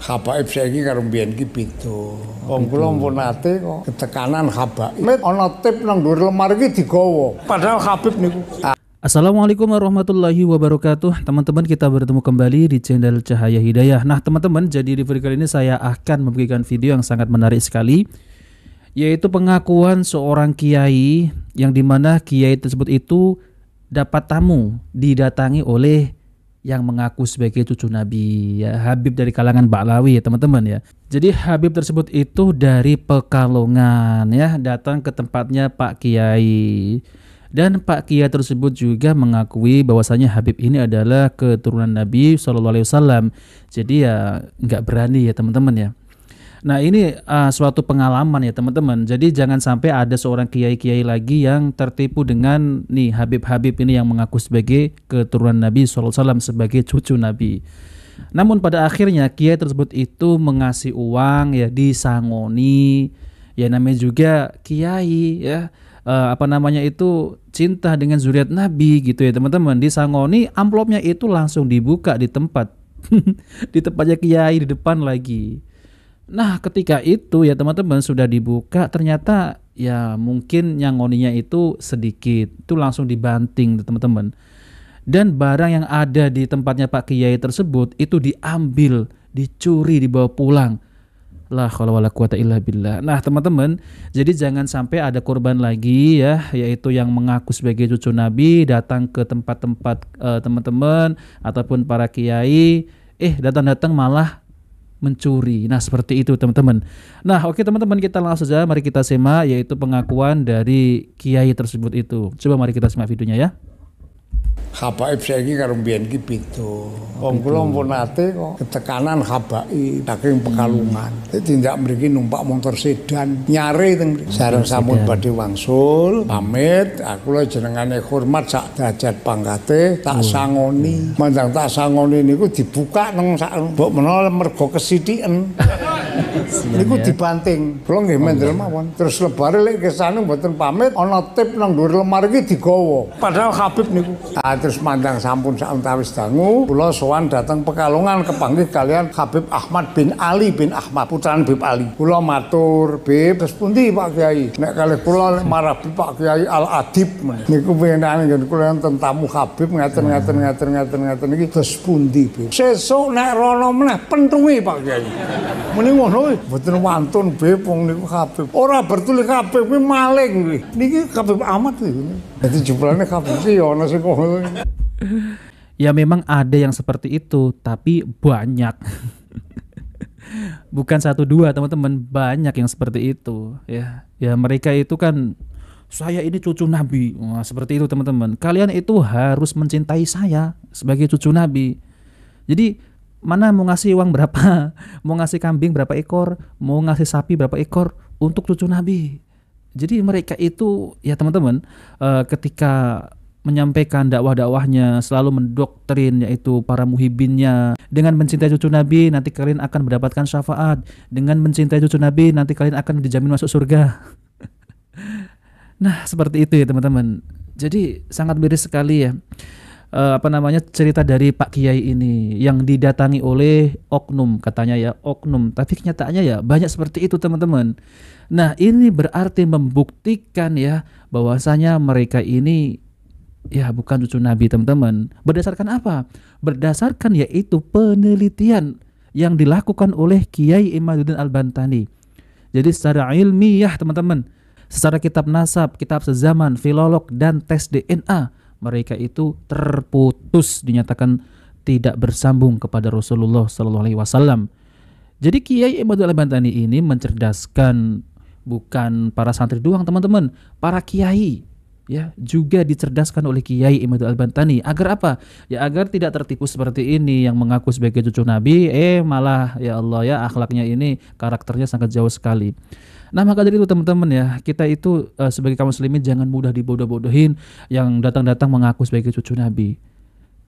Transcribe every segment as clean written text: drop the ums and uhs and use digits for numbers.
Habaib saiki karo mbiyen ki beda. Wong kula pun nate kok ketekanan habaib. Ana tip nang dhuwur lemari ki digawa. Padahal Habib niku. Assalamualaikum warahmatullahi wabarakatuh. Teman-teman, kita bertemu kembali di channel Cahaya Hidayah. Nah teman-teman, jadi di video kali ini saya akan memberikan video yang sangat menarik sekali, yaitu pengakuan seorang kiai yang dimana kiai tersebut itu dapat tamu didatangi oleh yang mengaku sebagai cucu Nabi, ya, Habib dari kalangan Ba'lawi, ya teman-teman ya. Jadi Habib tersebut itu dari Pekalongan, ya, datang ke tempatnya Pak Kiai. Dan Pak Kiai tersebut juga mengakui bahwasanya Habib ini adalah keturunan Nabi SAW. Jadi ya nggak berani ya teman-teman ya. Nah ini suatu pengalaman ya teman-teman. Jadi jangan sampai ada seorang kiai-kiai lagi yang tertipu dengan nih Habib-Habib ini yang mengaku sebagai keturunan Nabi SAW, sebagai cucu Nabi. Namun pada akhirnya kiai tersebut itu mengasih uang, ya, disangoni, ya namanya juga kiai, ya, cinta dengan zuriat Nabi gitu ya teman-teman. Disangoni, amplopnya itu langsung dibuka di tempat di tempatnya kiai, di depan lagi. Nah ketika itu ya teman-teman sudah dibuka, ternyata ya mungkin nyangoninya itu sedikit, itu langsung dibanting teman-teman. Dan barang yang ada di tempatnya Pak Kiai tersebut itu diambil, dicuri, dibawa pulang. La haula wala quwata illa billah. Nah teman-teman, jadi jangan sampai ada korban lagi ya, yaitu yang mengaku sebagai cucu Nabi datang ke tempat-tempat teman-teman ataupun para kiai, datang-datang malah mencuri. Nah seperti itu teman-teman. Nah oke teman-teman, kita langsung saja mari kita simak yaitu pengakuan dari kiai tersebut itu. Coba mari kita simak videonya ya. Habaib saiki karo mbiyen ki beda. Wong kula pun nate kok ketekanan habaib saking Pekalongan. Dadi ndak mriki numpak motor sedan nyare teng sareng sampun badhe wangsul pamit, aku lho jenengane hormat sak derajat pangkate tak sangoni. Mandang tak sangoni niku dibuka nang sak mbok menawa mergo kesithiken. Niku dibanting. Kula nggih mendel mawon. Terus lebare lek kesane mboten pamit, ana tip nang dhuwur lemari ki digawa. Padahal Habib niku. Terus mandang sampun saantawis dangu, kula sowan dateng Pekalongan kepanggih kalian Habib Ahmad bin Ali bin Ahmad, putrane Habib Ali. Kula matur, "Bib, terus pundi Pak Kiai? Nek kalih kula marah Pak Kiai Al Adib niku pengenane ngen kula enten tamu Habib ngaten iki terus pundi, Bib? Sesuk nek rono meneh pentungi Pak Kiai." Muni ngono, mboten wantun, Bib, wong niku Habib. Ora bertulis Habib kuwi maling kuwi. Niki Habib Ahmad iki. Dadi jumlahnya Habib sih ana sing ya memang ada yang seperti itu, tapi banyak. Bukan satu dua teman-teman, banyak yang seperti itu ya. Ya mereka itu kan, saya ini cucu Nabi. Wah, seperti itu teman-teman. Kalian itu harus mencintai saya sebagai cucu Nabi. Jadi mana mau ngasih uang berapa, mau ngasih kambing berapa ekor, mau ngasih sapi berapa ekor untuk cucu Nabi. Jadi mereka itu ya teman-teman, ketika menyampaikan dakwah-dakwahnya selalu mendoktrin yaitu para muhibinnya, dengan mencintai cucu Nabi nanti kalian akan mendapatkan syafaat, dengan mencintai cucu Nabi nanti kalian akan dijamin masuk surga. Nah seperti itu ya teman-teman. Jadi sangat miris sekali ya cerita dari Pak Kiai ini yang didatangi oleh oknum, katanya ya oknum, tapi kenyataannya ya banyak seperti itu teman-teman. Nah ini berarti membuktikan ya bahwasanya mereka ini ya bukan cucu Nabi teman-teman. Berdasarkan apa? Berdasarkan yaitu penelitian yang dilakukan oleh Kiai Imaduddin Al-Bantani. Jadi secara ilmiah teman-teman, secara kitab nasab, kitab sezaman, filolog dan tes DNA, mereka itu terputus, dinyatakan tidak bersambung kepada Rasulullah SAW. Jadi Kiai Imaduddin Al-Bantani ini mencerdaskan bukan para santri doang teman-teman, para kiai ya juga dicerdaskan oleh Kiai Imaduddin Al-Bantani. Agar apa? Ya agar tidak tertipu seperti ini yang mengaku sebagai cucu Nabi, malah ya Allah ya akhlaknya ini, karakternya sangat jauh sekali. Nah maka dari itu teman-teman ya, kita itu sebagai kaum muslimin jangan mudah dibodoh-bodohin yang datang-datang mengaku sebagai cucu Nabi.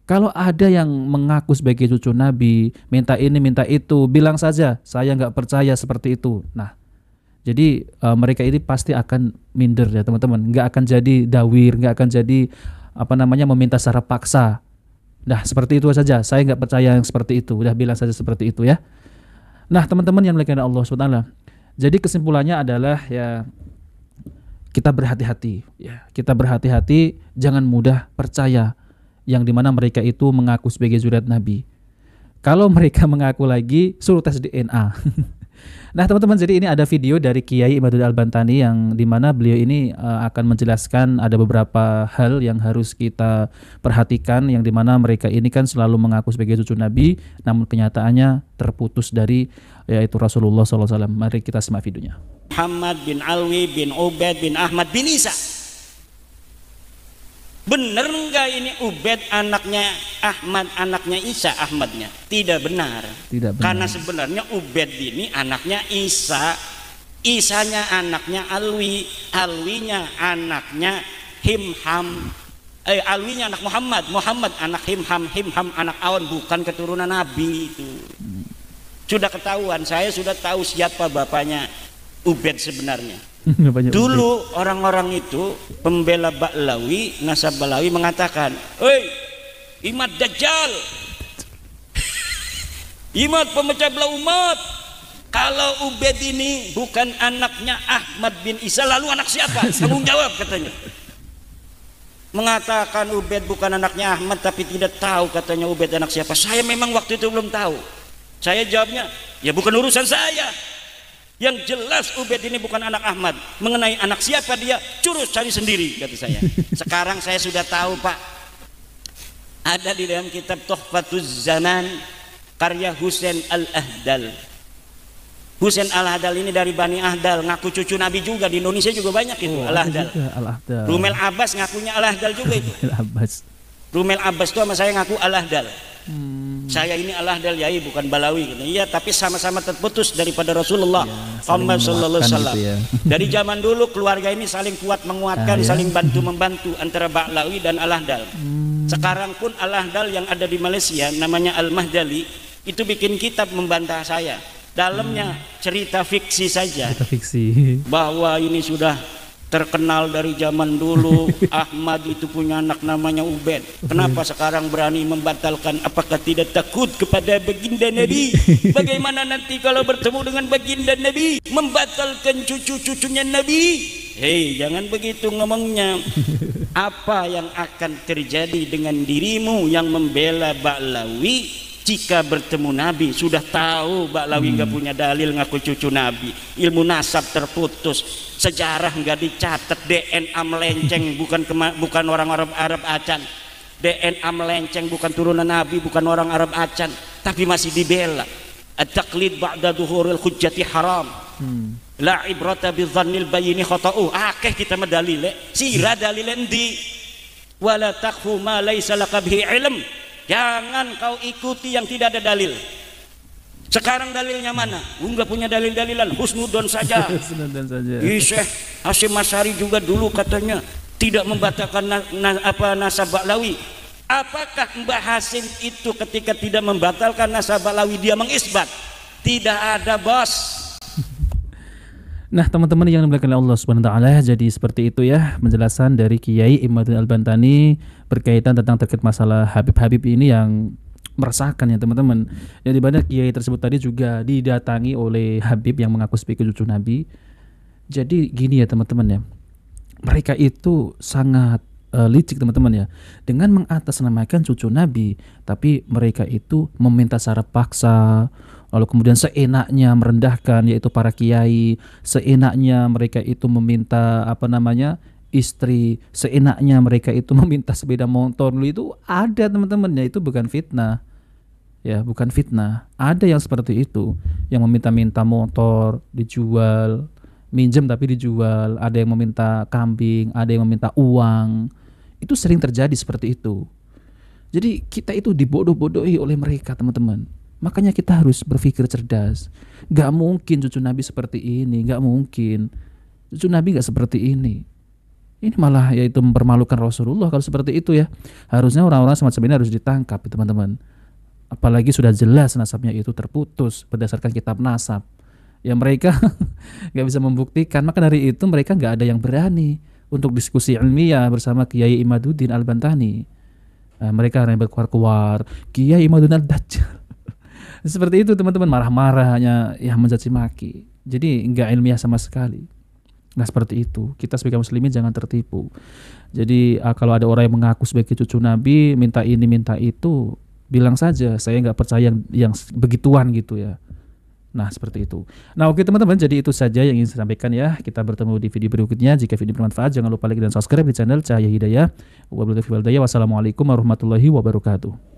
Kalau ada yang mengaku sebagai cucu Nabi, minta ini minta itu, bilang saja saya nggak percaya seperti itu. Nah jadi mereka ini pasti akan minder ya teman-teman, nggak akan jadi dawir, nggak akan jadi meminta secara paksa. Nah seperti itu saja, saya nggak percaya yang seperti itu, udah bilang saja seperti itu ya. Nah, teman-teman yang dimuliakan Allah SWT, jadi kesimpulannya adalah ya kita berhati-hati, ya kita berhati-hati, jangan mudah percaya yang dimana mereka itu mengaku sebagai zuriat Nabi. Kalau mereka mengaku lagi, suruh tes DNA. Nah teman-teman, jadi ini ada video dari Kiai Imaduddin Al-Bantani yang dimana beliau ini akan menjelaskan ada beberapa hal yang harus kita perhatikan, yang dimana mereka ini kan selalu mengaku sebagai cucu Nabi, namun kenyataannya terputus dari yaitu Rasulullah SAW. Mari kita simak videonya. Muhammad bin Alwi bin Ubaid bin Ahmad bin Isa. Benar enggak ini Ubaid anaknya Ahmad, anaknya Isa Ahmadnya? Tidak benar. Tidak benar. Karena sebenarnya Ubaid ini anaknya Isa, Isanya anaknya Alwi, Alwinya anaknya Himham, Alwinya anak Muhammad, Muhammad anak Himham, Himham anak Awan, bukan keturunan Nabi itu. Sudah ketahuan, saya sudah tahu siapa bapaknya Ubaid sebenarnya. Dulu orang-orang itu pembela Ba'lawi, nasab Ba'lawi mengatakan, "Hei, Imad Dajjal, Imad pemecah belah umat. Kalau Ubaid ini bukan anaknya Ahmad bin Isa, lalu anak siapa? Tanggung jawab," katanya. Mengatakan Ubaid bukan anaknya Ahmad, tapi tidak tahu katanya Ubaid anak siapa. Saya memang waktu itu belum tahu. Saya jawabnya, ya bukan urusan saya. Yang jelas Ubaid ini bukan anak Ahmad. Mengenai anak siapa dia, curus cari sendiri, kata saya. Sekarang saya sudah tahu, Pak. Ada di dalam kitab Tuhfatuz Zaman karya Husain Al-Ahdal. Husain Al-Ahdal ini dari Bani Ahdal, ngaku cucu Nabi juga. Di Indonesia juga banyak itu Al-Ahdal. Rumel Abbas ngakunya Al-Ahdal juga itu. Rumel Abbas itu sama saya ngaku Al-Ahdal. Saya ini Al-Ahdal yai, bukan Balawi gitu. Iya, tapi sama-sama terputus daripada Rasulullah Muhammad sallallahu alaihi wasallam. Gitu ya. Dari zaman dulu keluarga ini saling kuat menguatkan, saling bantu membantu antara Ba'lawi dan Al-Ahdal. Sekarang pun Al-Ahdal yang ada di Malaysia namanya Al-Mahdali itu bikin kitab membantah saya. Dalamnya cerita fiksi saja. Cerita fiksi. Bahwa ini sudah terkenal dari zaman dulu. Ahmad itu punya anak namanya Ubaid. Kenapa sekarang berani membatalkan? Apakah tidak takut kepada baginda Nabi? Bagaimana nanti kalau bertemu dengan baginda Nabi membatalkan cucu-cucunya Nabi? Hei, jangan begitu ngomongnya. Apa yang akan terjadi dengan dirimu yang membela Ba'lawi jika bertemu Nabi? Sudah tahu Ba'lawi nggak punya dalil ngaku cucu Nabi, ilmu nasab terputus, sejarah nggak dicatat, DNA melenceng, bukan orang Arab Acan, DNA melenceng, bukan turunan Nabi, bukan orang Arab Acan, tapi masih dibela. At-taqlid ba'da dhuhuril hujjati haram. La ibrata bidzannil bayini khata'u. Akeh kita medalile, sira dalile endi? Wala taqfu ma laisa laka bihi ilm. Jangan kau ikuti yang tidak ada dalil. Sekarang dalilnya mana? Enggak punya dalil-dalilan, husnudon saja. Husnudon saja. Syekh Hasyim Asy'ari juga dulu katanya tidak membatalkan nasab Ba'lawi. Apakah Mbah Hasim itu ketika tidak membatalkan nasab Ba'lawi dia mengisbat? Tidak ada, bos. Nah teman-teman yang dimuliakan Allah Subhanahu wa taala, jadi seperti itu ya penjelasan dari Kiai Imaduddin Al-Bantani berkaitan tentang terkait masalah Habib-Habib ini yang meresahkan ya teman-teman. Yang dimana Kiai tersebut tadi juga didatangi oleh Habib yang mengaku sebagai cucu Nabi. Jadi gini ya teman-teman ya, mereka itu sangat licik teman-teman ya, dengan mengatasnamakan cucu Nabi, tapi mereka itu meminta secara paksa, lalu kemudian seenaknya merendahkan yaitu para kiai, seenaknya mereka itu meminta istri, seenaknya mereka itu meminta sepeda motor. Itu ada teman-teman ya, itu bukan fitnah ya, bukan fitnah. Ada yang seperti itu, yang meminta-minta motor dijual, minjem tapi dijual, ada yang meminta kambing, ada yang meminta uang. Itu sering terjadi seperti itu. Jadi kita itu dibodoh-bodohi oleh mereka teman-teman. Makanya kita harus berpikir cerdas. Gak mungkin cucu Nabi seperti ini, gak mungkin. Cucu Nabi gak seperti ini. Ini malah yaitu mempermalukan Rasulullah kalau seperti itu ya. Harusnya orang-orang semacam ini harus ditangkap teman-teman. Apalagi sudah jelas nasabnya itu terputus berdasarkan kitab nasab. Ya mereka gak bisa membuktikan. Maka dari itu mereka gak ada yang berani untuk diskusi ilmiah bersama Kiai Imaduddin Al-Bantani. Mereka hanya berkuar-kuar, Kiai Imaduddin Al-Dajjal. Seperti itu teman-teman, marah-marah hanya ya mencaci maki. Jadi nggak ilmiah sama sekali. Nah seperti itu, kita sebagai muslimin jangan tertipu. Jadi kalau ada orang yang mengaku sebagai cucu Nabi, minta ini minta itu, bilang saja saya nggak percaya yang begituan gitu ya. Nah seperti itu. Nah oke teman-teman, jadi itu saja yang ingin saya sampaikan ya. Kita bertemu di video berikutnya. Jika video bermanfaat jangan lupa like dan subscribe di channel Cahaya Hidayah. Wassalamualaikum warahmatullahi wabarakatuh.